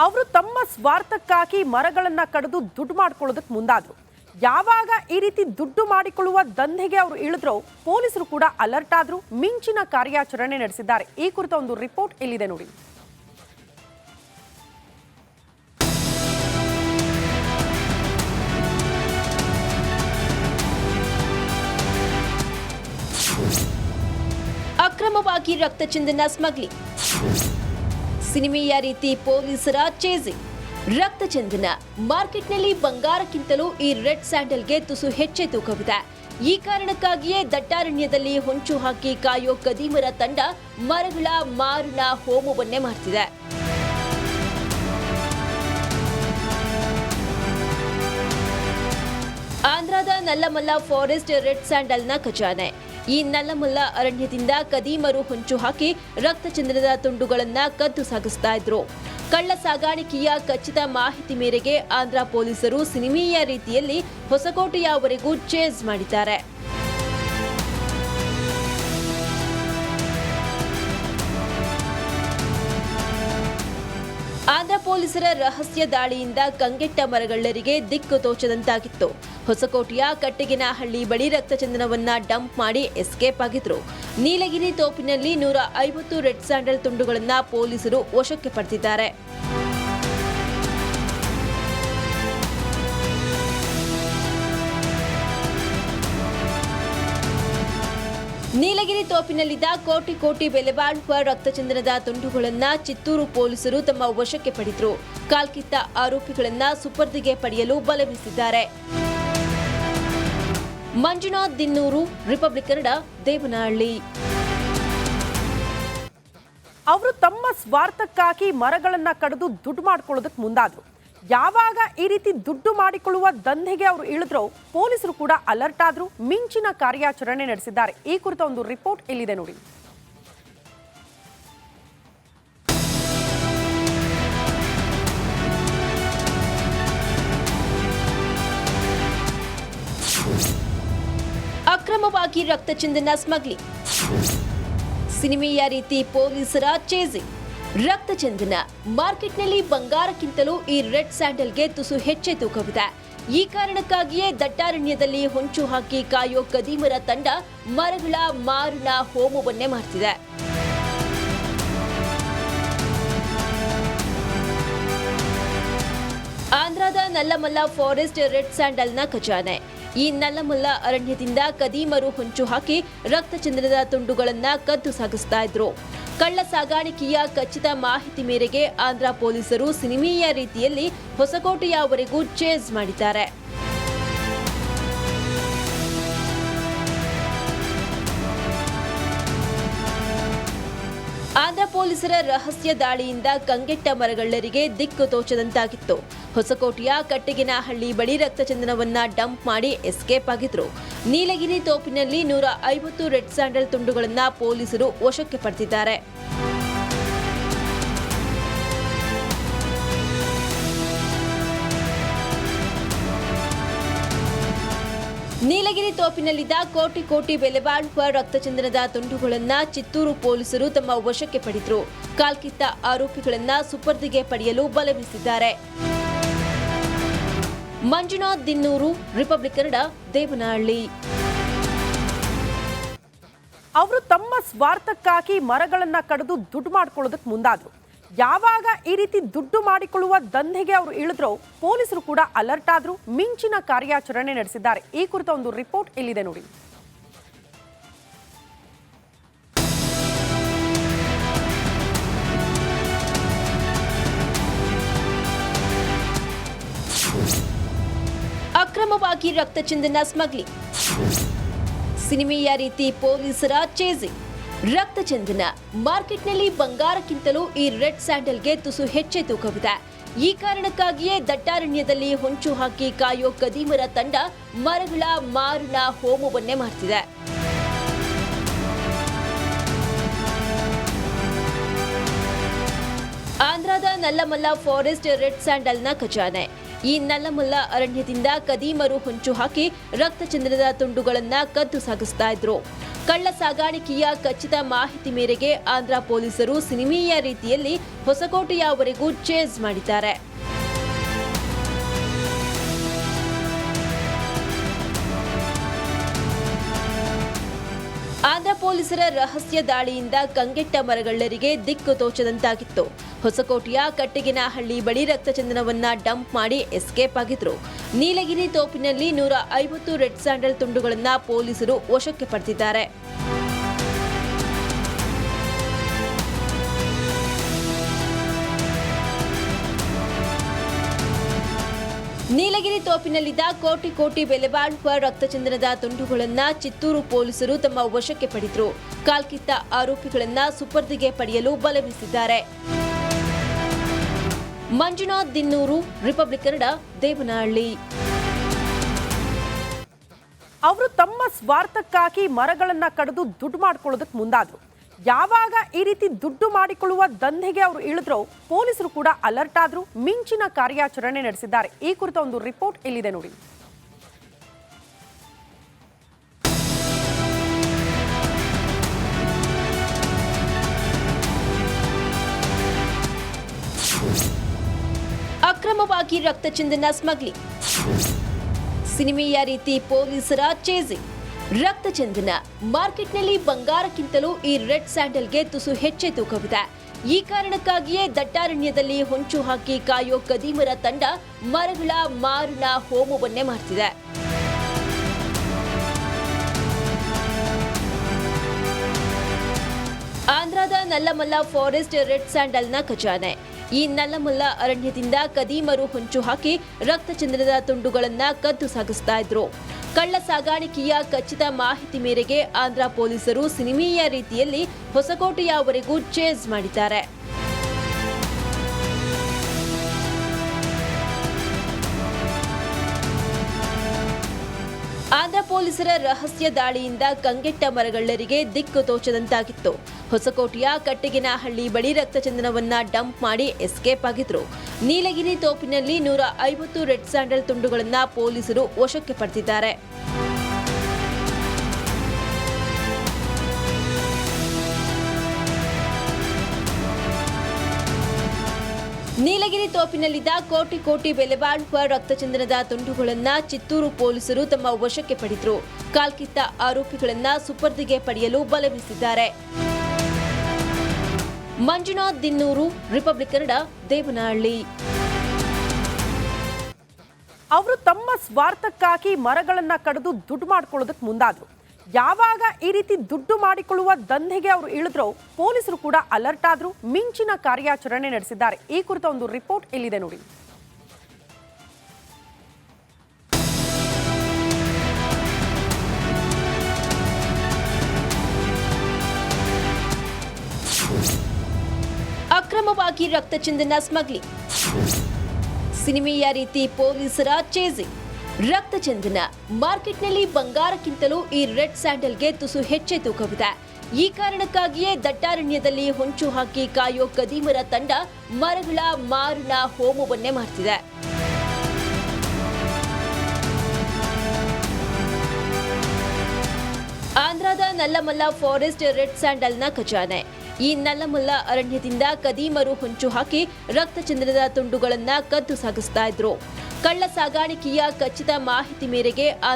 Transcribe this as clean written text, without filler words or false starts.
ಅವರು ತಮ್ಮ ಸ್ವಾರ್ಥಕ್ಕಾಗಿ ಮರಗಳನ್ನ ಕಡಿದು ದುಡ್ಡು ಮಾಡಿಕೊಳ್ಳೋದಕ್ಕೆ ಮುಂದಾದ್ರು. ಯಾವಾಗ ಈ ರೀತಿ ದುಡ್ಡು ಮಾಡಿಕೊಳ್ಳುವ ದಂಧೆಗೆ ಅವರು ಇಳಿದ್ರೋ ಪೊಲೀಸರು ಕೂಡ ಅಲರ್ಟ್ ಆದ್ರು, ಮಿಂಚಿನ ಕಾರ್ಯಾಚರಣೆ ನಡೆಸಿದ್ದಾರೆ. ಈ ಕುರಿತ ಒಂದು ರಿಪೋರ್ಟ್ ಇಲ್ಲಿದೆ ನೋಡಿ. ಅಕ್ರಮವಾಗಿ ರಕ್ತಚಂದನ ಸ್ಮಗ್ಲಿಂಗ್, ಸಿನಿಮೆಯ ರೀತಿ ಪೊಲೀಸರ ಚೇಸಿಂಗ್. ರಕ್ತಚಂದನ ಮಾರ್ಕೆಟ್ನಲ್ಲಿ ಬಂಗಾರಕ್ಕಿಂತಲೂ ಈ ರೆಡ್ ಸ್ಯಾಂಡಲ್ಗೆ ತುಸು ಹೆಚ್ಚೆ ತೂಕವಿದೆ. ಈ ಕಾರಣಕ್ಕಾಗಿಯೇ ದಟ್ಟಾರಣ್ಯದಲ್ಲಿ ಹೊಂಚು ಹಾಕಿ ಕಾಯೋ ಕದೀಮರ ತಂಡ ಮರಗಳ ಮಾರಣ ಹೋಮವನ್ನೇ ಮಾಡ್ತಿದೆ. ಆಂಧ್ರದ ನಲ್ಲಮಲ್ಲ ಫಾರೆಸ್ಟ್ ರೆಡ್ ಸ್ಯಾಂಡಲ್ನ ಖಜಾನೆ. ಈ ನಲ್ಲಮಲ್ಲ ಅರಣ್ಯದಿಂದ ಕದೀಮರು ಹೊಂಚು ಹಾಕಿ ರಕ್ತಚಂದನದ ತುಂಡುಗಳನ್ನ ಕದ್ದು ಸಾಗಿಸ್ತಾ ಇದ್ರು. ಕಳ್ಳ ಸಾಗಾಣಿಕೆಯ ಖಚಿತ ಮಾಹಿತಿ ಮೇರೆಗೆ ಆಂಧ್ರ ಪೊಲೀಸರು ಸಿನಿಮೀಯ ರೀತಿಯಲ್ಲಿ ಹೊಸಕೋಟೆಯವರೆಗೂ ಚೇಸ್ ಮಾಡಿದ್ದಾರೆ. ಆಂಧ್ರ ಪೊಲೀಸರ ರಹಸ್ಯ ದಾಳಿಯಿಂದ ಕಂಗೆಟ್ಟ ಮರಗಳ್ಳರಿಗೆ ದಿಕ್ಕು ತೋಚದಂತಾಗಿತ್ತು. ಹೊಸಕೋಟೆಯ ಕಟ್ಟಿಗೆನಹಳ್ಳಿ ಬಳಿ ರಕ್ತಚಂದನವನ್ನ ಡಂಪ್ ಮಾಡಿ ಎಸ್ಕೇಪ್ ಆಗಿದ್ರು. ನೀಲಗಿರಿ ತೋಪಿನಲ್ಲಿ 150 ರೆಡ್ ಸ್ಯಾಂಡಲ್ ತುಂಡುಗಳನ್ನ ಪೊಲೀಸರು ವಶಕ್ಕೆ ಪಡೆದಿದ್ದಾರೆ. ನೀಲಗಿರಿ ತೋಪಿನಲ್ಲಿದ್ದ ಕೋಟಿ ಕೋಟಿ ಬೆಲೆ ಬಾಳುವ ರಕ್ತಚಂದನದ ತುಂಡುಗಳನ್ನ ಚಿತ್ತೂರು ಪೊಲೀಸರು ತಮ್ಮ ವಶಕ್ಕೆ ಪಡೆದರು. ಕಾಲ್ಕಿತ್ತ ಆರೋಪಿಗಳನ್ನ ಸುಪರ್ದಿಗೆ ಪಡೆಯಲು ಬಲೆ ಬೀಸಿದ್ದಾರೆ. ಮಂಜುನಾಥ್ ದಿನ್ನೂರು, ರಿಪಬ್ಲಿಕ್ ಕನ್ನಡ, ದೇವನಹಳ್ಳಿ. ಅವರು ತಮ್ಮ ಸ್ವಾರ್ಥಕ್ಕಾಗಿ ಮರಗಳನ್ನ ಕಡಿದು ದುಡ್ಡು ಮಾಡಿಕೊಳ್ಳೋದಕ್ಕೆ ಮುಂದಾದ್ರು. ಯಾವಾಗ ಈ ರೀತಿ ದುಡ್ಡು ಮಾಡಿಕೊಳ್ಳುವ ದಂಧೆಗೆ ಅವರು ಇಳಿದ್ರೋ ಪೊಲೀಸರು ಕೂಡ ಅಲರ್ಟ್ ಆದ್ರು, ಮಿಂಚಿನ ಕಾರ್ಯಾಚರಣೆ ನಡೆಸಿದ್ದಾರೆ. ಈ ಕುರಿತ ಒಂದು ರಿಪೋರ್ಟ್ ಇಲ್ಲಿದೆ ನೋಡಿ. ಅಕ್ರಮವಾಗಿ ರಕ್ತಚಂದನ ಸ್ಮಗ್ಲಿಂಗ್, ಸಿನಿಮೆಯ ರೀತಿ ಪೊಲೀಸರ ಚೇಸಿಂಗ್. ರಕ್ತಚಂದನ ಮಾರ್ಕೆಟ್ನಲ್ಲಿ ಬಂಗಾರಕ್ಕಿಂತಲೂ ಈ ರೆಡ್ ಸ್ಯಾಂಡಲ್ಗೆ ತುಸು ಹೆಚ್ಚೆ ತೂಕವಿದೆ. ಈ ಕಾರಣಕ್ಕಾಗಿಯೇ ದಟ್ಟಾರಣ್ಯದಲ್ಲಿ ಹೊಂಚು ಹಾಕಿ ಕಾಯೋ ಕದೀಮರ ತಂಡ ಮರಗಳ ಮಾರಣ ಹೋಮವನ್ನೇ ಮಾಡ್ತಿದೆ. ಆಂಧ್ರದ ನಲ್ಲಮಲ್ಲ ಫಾರೆಸ್ಟ್ ರೆಡ್ ಸ್ಯಾಂಡಲ್ನ ಖಜಾನೆ. ಈ ನಲ್ಲಮಲ್ಲ ಅರಣ್ಯದಿಂದ ಕದೀಮರು ಹೊಂಚು ಹಾಕಿ ರಕ್ತಚಂದನದ ತುಂಡುಗಳನ್ನ ಕದ್ದು ಸಾಗಿಸ್ತಾ ಇದ್ರು. ಕಳ್ಳ ಸಾಗಾಣಿಕೆಯ ಖಚಿತ ಮಾಹಿತಿ ಮೇರೆಗೆ ಆಂಧ್ರ ಪೊಲೀಸರು ಸಿನಿಮೀಯ ರೀತಿಯಲ್ಲಿ ಹೊಸಕೋಟೆಯವರೆಗೂ ಚೇಸ್ ಮಾಡಿದ್ದಾರೆ. ಆಂಧ್ರ ಪೊಲೀಸರ ರಹಸ್ಯ ದಾಳಿಯಿಂದ ಕಂಗೆಟ್ಟ ಮರಗಳ್ಳರಿಗೆ ದಿಕ್ಕು ತೋಚದಂತಾಗಿತ್ತು. ಹೊಸಕೋಟೆಯ ಕಟ್ಟಿಗೆನಹಳ್ಳಿ ಬಳಿ ರಕ್ತಚಂದನವನ್ನ ಡಂಪ್ ಮಾಡಿ ಎಸ್ಕೇಪ್ ಆಗಿದ್ರು. ನೀಲಗಿರಿ ತೋಪಿನಲ್ಲಿ 150 ರೆಡ್ ಸ್ಯಾಂಡಲ್ ತುಂಡುಗಳನ್ನ ಪೊಲೀಸರು ವಶಕ್ಕೆ ಪಡೆದಿದ್ದಾರೆ. ನೀಲಗಿರಿ ತೋಪಿನಲ್ಲಿದ್ದ ಕೋಟಿ ಕೋಟಿ ಬೆಲೆ ಬಾಳುವ ರಕ್ತಚಂದನದ ತುಂಡುಗಳನ್ನ ಚಿತ್ತೂರು ಪೊಲೀಸರು ತಮ್ಮ ವಶಕ್ಕೆ ಪಡೆದರು. ಕಾಲ್ಕಿತ್ತ ಆರೋಪಿಗಳನ್ನ ಸುಪರ್ದಿಗೆ ಪಡೆಯಲು ಬಲೆ ಬೀಸಿದ್ದಾರೆ. ಮಂಜುನಾಥ್ ದಿನ್ನೂರು, ರಿಪಬ್ಲಿಕ್ ಕನ್ನಡ, ದೇವನಹಳ್ಳಿ. ಅವರು ತಮ್ಮ ಸ್ವಾರ್ಥಕ್ಕಾಗಿ ಮರಗಳನ್ನ ಕಡಿದು ದುಡ್ಡು ಮಾಡಿಕೊಳ್ಳೋದಕ್ಕೆ ಮುಂದಾದ್ರು. ಯಾವಾಗ ಈ ರೀತಿ ದುಡ್ಡು ಮಾಡಿಕೊಳ್ಳುವ ದಂಧೆಗೆ ಅವರು ಇಳಿದ್ರೋ ಪೊಲೀಸರು ಕೂಡ ಅಲರ್ಟ್ ಆದ್ರು, ಮಿಂಚಿನ ಕಾರ್ಯಾಚರಣೆ ನಡೆಸಿದ್ದಾರೆ. ಈ ಕುರಿತ ಒಂದು ರಿಪೋರ್ಟ್ ಇಲ್ಲಿದೆ ನೋಡಿ. ಅಕ್ರಮವಾಗಿ ರಕ್ತಚಂದನ ಸ್ಮಗ್ಲಿಂಗ್, ಸಿನಿಮೆಯ ರೀತಿ ಪೊಲೀಸರ ಚೇಸಿಂಗ್. ರಕ್ತಚಂದನ ಮಾರ್ಕೆಟ್ನಲ್ಲಿ ಬಂಗಾರಕ್ಕಿಂತಲೂ ಈ ರೆಡ್ ಸ್ಯಾಂಡಲ್ಗೆ ತುಸು ಹೆಚ್ಚೆ ತೂಕವಿದೆ. ಈ ಕಾರಣಕ್ಕಾಗಿಯೇ ದಟ್ಟಾರಣ್ಯದಲ್ಲಿ ಹೊಂಚು ಹಾಕಿ ಕಾಯೋ ಕದೀಮರ ತಂಡ ಮರಗಳ ಮಾರಣ ಹೋಮವನ್ನೇ ಮಾಡ್ತಿದೆ. ಆಂಧ್ರದ ನಲ್ಲಮಲ್ಲ ಫಾರೆಸ್ಟ್ ರೆಡ್ ಸ್ಯಾಂಡಲ್ನ ಖಜಾನೆ. ಈ ನಲ್ಲಮಲ್ಲ ಅರಣ್ಯದಿಂದ ಕದೀಮರು ಹೊಂಚು ಹಾಕಿ ರಕ್ತಚಂದನದ ತುಂಡುಗಳನ್ನ ಕದ್ದು ಸಾಗಿಸ್ತಾ ಇದ್ರು. ಕಳ್ಳ ಸಾಗಾಣಿಕೆಯ ಖಚಿತ ಮಾಹಿತಿ ಮೇರೆಗೆ ಆಂಧ್ರ ಪೊಲೀಸರು ಸಿನಿಮೀಯ ರೀತಿಯಲ್ಲಿ ಹೊಸಕೋಟೆಯವರೆಗೂ ಚೇಸ್ ಮಾಡಿದ್ದಾರೆ. ಆಂಧ್ರ ಪೊಲೀಸರ ರಹಸ್ಯ ದಾಳಿಯಿಂದ ಕಂಗೆಟ್ಟ ಮರಗಳ್ಳರಿಗೆ ದಿಕ್ಕು ತೋಚದಂತಾಗಿತ್ತು. ಹೊಸಕೋಟೆಯ ಕಟ್ಟಿಗೆನಹಳ್ಳಿ ಬಳಿ ರಕ್ತಚಂದನವನ್ನ ಡಂಪ್ ಮಾಡಿ ಎಸ್ಕೇಪ್ ಆಗಿದ್ರು. ನೀಲಗಿರಿ ತೋಪಿನಲ್ಲಿ 150 ರೆಡ್ ಸ್ಯಾಂಡಲ್ ತುಂಡುಗಳನ್ನ ಪೊಲೀಸರು ವಶಕ್ಕೆ ಪಡೆದಿದ್ದಾರೆ. ನೀಲಗಿರಿ ತೋಪಿನಲ್ಲಿದ್ದ ಕೋಟಿ ಬೆಲೆ ಬಾಳುವ ರಕ್ತಚಂದನದ ತುಂಡುಗಳನ್ನ ಚಿತ್ತೂರು ಪೊಲೀಸರು ತಮ್ಮ ವಶಕ್ಕೆ ಪಡೆದರು. ಕಾಲ್ಕಿತ್ತ ಆರೋಪಿಗಳನ್ನ ಸುಪರ್ದಿಗೆ ಪಡೆಯಲು ಬಲೆ ಬೀಸಿದ್ದಾರೆ. ಮಂಜುನಾಥ್ ದಿನ್ನೂರು, ರಿಪಬ್ಲಿಕ್ ಕನ್ನಡ, ದೇವನಹಳ್ಳಿ. ಅವರು ತಮ್ಮ ಸ್ವಾರ್ಥಕ್ಕಾಗಿ ಮರಗಳನ್ನ ಕಡಿದು ದುಡ್ಡು ಮಾಡ್ಕೊಳ್ಳೋದಕ್ಕೆ ಮುಂದಾದ್ರು. ಯಾವಾಗ ಈ ರೀತಿ ದುಡ್ಡು ಮಾಡಿಕೊಳ್ಳುವ ದಂಧೆಗೆ ಅವರು ಇಳಿದ್ರೋ ಪೊಲೀಸರು ಕೂಡ ಅಲರ್ಟ್ ಆದ್ರು, ಮಿಂಚಿನ ಕಾರ್ಯಾಚರಣೆ ನಡೆಸಿದ್ದಾರೆ. ಈ ಕುರಿತ ಒಂದು ರಿಪೋರ್ಟ್ ಇಲ್ಲಿದೆ ನೋಡಿ. ಅಕ್ರಮವಾಗಿ ರಕ್ತಚಂದನ ಸ್ಮಗ್ಲಿಂಗ್, ಸಿನಿಮೀಯ ರೀತಿ ಪೊಲೀಸರ ಚೇಸಿಂಗ್. ರಕ್ತಚಂದನ ಮಾರ್ಕೆಟ್ನಲ್ಲಿ ಬಂಗಾರಕ್ಕಿಂತಲೂ ಈ ರೆಡ್ ಸ್ಯಾಂಡಲ್ಗೆ ತುಸು ಹೆಚ್ಚೆ ತೂಕವಿದೆ. ಈ ಕಾರಣಕ್ಕಾಗಿಯೇ ದಟ್ಟಾರಣ್ಯದಲ್ಲಿ ಹೊಂಚು ಹಾಕಿ ಕಾಯೋ ಕದೀಮರ ತಂಡ ಮರಗಳ ಮಾರಣ ಹೋಮವನ್ನೇ ಮಾಡ್ತಿದೆ. ಆಂಧ್ರದ ನಲ್ಲಮಲ್ಲ ಫಾರೆಸ್ಟ್ ರೆಡ್ ಸ್ಯಾಂಡಲ್ನ ಖಜಾನೆ. ಈ ನಲ್ಲಮಲ್ಲ ಅರಣ್ಯದಿಂದ ಕದೀಮರು ಹೊಂಚು ಹಾಕಿ ರಕ್ತಚಂದನದ ತುಂಡುಗಳನ್ನ ಕದ್ದು ಸಾಗಿಸ್ತಾ ಇದ್ರು. ಕಳ್ಳ ಸಾಗಾಣಿಕೆಯ ಖಚಿತ ಮಾಹಿತಿ ಮೇರೆಗೆ ಆಂಧ್ರ ಪೊಲೀಸರು ಸಿನಿಮೀಯ ರೀತಿಯಲ್ಲಿ ಹೊಸಕೋಟೆಯವರೆಗೂ ಚೇಸ್ ಮಾಡಿದ್ದಾರೆ. ಆಂಧ್ರ ಪೊಲೀಸರ ರಹಸ್ಯ ದಾಳಿಯಿಂದ ಕಂಗೆಟ್ಟ ಮರಗಳ್ಳರಿಗೆ ದಿಕ್ಕು ತೋಚದಂತಾಗಿತ್ತು. ಹೊಸಕೋಟೆಯ ಕಟ್ಟಿಗೆನಹಳ್ಳಿ ಬಳಿ ರಕ್ತಚಂದನವನ್ನ ಡಂಪ್ ಮಾಡಿ ಎಸ್ಕೇಪ್ ಆಗಿದ್ರು. ನೀಲಗಿರಿ ತೋಪಿನಲ್ಲಿ 150 ರೆಡ್ ಸ್ಯಾಂಡಲ್ ತುಂಡುಗಳನ್ನ ಪೊಲೀಸರು ವಶಕ್ಕೆ ಪಡೆದಿದ್ದಾರೆ. ನೀಲಗಿರಿ ತೋಪಿನಲ್ಲಿದ್ದ ಕೋಟಿ ಬೆಲೆ ಬಾಳುವ ರಕ್ತಚಂದನದ ತುಂಡುಗಳನ್ನ ಚಿತ್ತೂರು ಪೊಲೀಸರು ತಮ್ಮ ವಶಕ್ಕೆ ಪಡೆದರು. ಕಾಲ್ಕಿತ್ತ ಆರೋಪಿಗಳನ್ನ ಸುಪರ್ದಿಗೆ ಪಡೆಯಲು ಬಲೆ ಬೀಸಿದ್ದಾರೆ. ಮಂಜುನಾಥ್ ದಿನ್ನೂರು, ರಿಪಬ್ಲಿಕ್ ಕನ್ನಡ, ದೇವನಹಳ್ಳಿ. ಅವರು ತಮ್ಮ ಸ್ವಾರ್ಥಕ್ಕಾಗಿ ಮರಗಳನ್ನ ಕಡಿದು ದುಡ್ಡು ಮಾಡ್ಕೊಳ್ಳೋದಕ್ಕೆ ಮುಂದಾದ್ರು. ಯಾವಾಗ ಈ ರೀತಿ ದುಡ್ಡು ಮಾಡಿಕೊಳ್ಳುವ ದಂಧೆಗೆ ಅವರು ಇಳಿದ್ರೋ ಪೊಲೀಸರು ಕೂಡ ಅಲರ್ಟ್ ಆದ್ರು, ಮಿಂಚಿನ ಕಾರ್ಯಾಚರಣೆ ನಡೆಸಿದ್ದಾರೆ. ಈ ಕುರಿತ ಒಂದು ರಿಪೋರ್ಟ್ ಇಲ್ಲಿದೆ ನೋಡಿ. ಅಕ್ರಮವಾಗಿ ರಕ್ತಚಂದನ ಸ್ಮಗ್ಲಿಂಗ್, ಸಿನಿಮೀಯ ರೀತಿ ಪೊಲೀಸರ ಚೇಸಿಂಗ್. ರಕ್ತಚಂದನ ಮಾರ್ಕೆಟ್ನಲ್ಲಿ ಬಂಗಾರಕ್ಕಿಂತಲೂ ಈ ರೆಡ್ ಸ್ಯಾಂಡಲ್ಗೆ ತುಸು ಹೆಚ್ಚೆ ತೂಕವಿದೆ. ಈ ಕಾರಣಕ್ಕಾಗಿಯೇ ದಟ್ಟಾರಣ್ಯದಲ್ಲಿ ಹೊಂಚು ಹಾಕಿ ಕಾಯೋ ಕದೀಮರ ತಂಡ ಮರಗಳ ಮಾರಣ ಹೋಮವನ್ನೇ ಮಾಡ್ತಿದೆ. ಆಂಧ್ರದ ನಲ್ಲಮಲ್ಲ ಫಾರೆಸ್ಟ್ ರೆಡ್ ಸ್ಯಾಂಡಲ್ನ ಖಜಾನೆ. ಈ ನಲ್ಲಮಲ್ಲ ಅರಣ್ಯದಿಂದ ಕದೀಮರು ಹೊಂಚು ಹಾಕಿ ರಕ್ತಚಂದನದ ತುಂಡುಗಳನ್ನ ಕದ್ದು ಸಾಗಿಸ್ತಾ ಇದ್ರು. ಕಳ್ಳ ಸಾಗಾಣಿಕೆಯ ಖಚಿತ ಮಾಹಿತಿ ಮೇರೆಗೆ ಆಂಧ್ರ